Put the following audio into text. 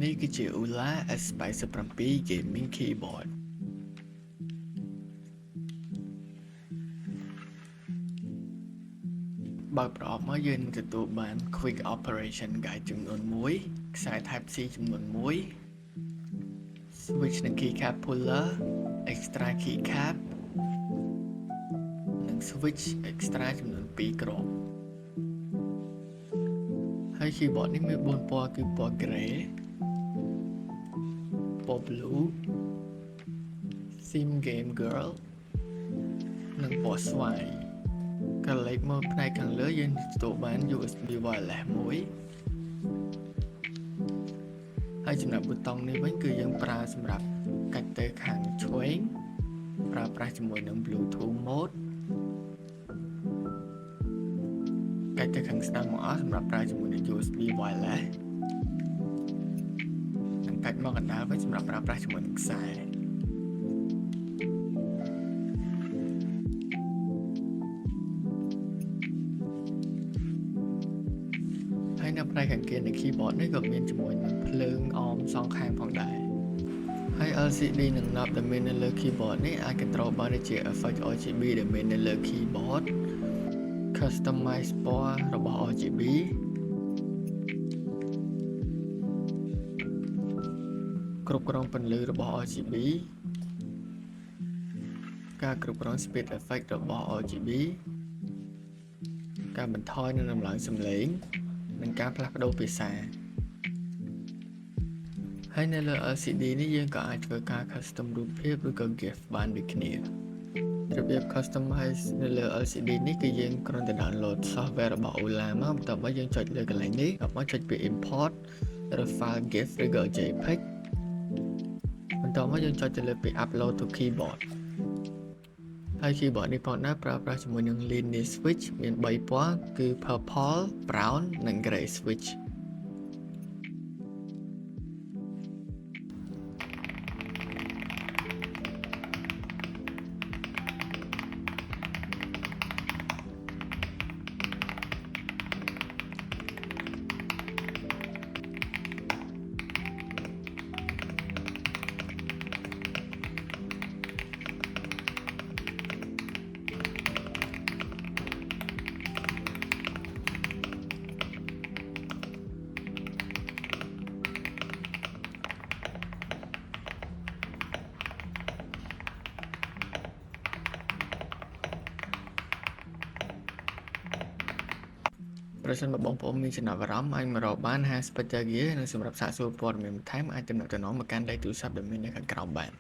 នេះគឺជា ULA S87 Gaming Keyboard បើប្រអប់មកយើងនឹងទទួលបាន Quick Operation Guide ចំនួន1 ខ្សែ Type C ចំនួន1 Switch និង Keycap Puller Extra Keycap និង Switch Extra ចំនួន2គ្រាប់ហើយ keyboard នេះមាន4ពណ៌គឺពណ៌ Grey ពណ៌ Blue Sim Game Girl និងពណ៌ស្វាយកាលេខមកផ្នែកខាងលើយើងទទួលបាន USB wireless មួយហើយចំណុចប៊ូតុងនេះវិញគឺយើងប្រើសម្រាប់កាច់ទៅខាងឆ្វេងប្រើប្រាស់ជាមួយនឹង Bluetooth mode កាច់ទៅខាងស្ដាំមកអស់សម្រាប់ប្រើជាមួយនឹង USB wireless និងកាច់មកកណ្ដាលវិញសម្រាប់ប្រើប្រាស់ជាមួយនឹងខ្សែហើយនៅផ្នែកខាងគេនៃ keyboard នេះក៏មានជាមួយនឹងភ្លើងអមសងខាងផងដែរហើយ LCD និង knob ដែលមាននៅលើ keyboard នេះអាច control បានដូចជា effect RGB ដែលមាននៅលើ keyboard customize ពណ៌របស់ RGB គ្រប់គ្រងពន្លឺរបស់ RGB ការគ្រប់គ្រង speed effect របស់ RGB ការបន្ថយនិងតម្លើងសំឡេងនិងការផ្លាស់ប្ដូរភាសាហើយនៅលើ LCD នេះយើងក៏អាចធ្វើការ custom រូបភាពឬក៏ GIF បានដូចគ្នារបៀប customize នៅលើ LCD នេះគឺយើងគ្រាន់តែ download software របស់ ULA មកបន្ទាប់មកយើងចុចលើកន្លែងនេះបន្ទាប់មកចុចពី import ឬ file GIF ឬក៏ JPEG បន្ទាប់មកយើងចុចទៅលើពី upload to keyboard ហើយ keyboard នេះផងដែរប្រើប្រាស់ជាមួយនឹង linear switch មាន3ពណ៌គឺ purple brown និង gray switchប្រសិនបើបងប្អូនមានចំណាប់អារម្មណ៍អាចមករកបាន Spectre Gear និងសម្រាប់សាកសួរព័ត៌មានបន្ថែមអាចទំនាក់ទំនងមកកាន់លេខទូរស័ព្ទដែលមាននៅខាងក្រោមបាន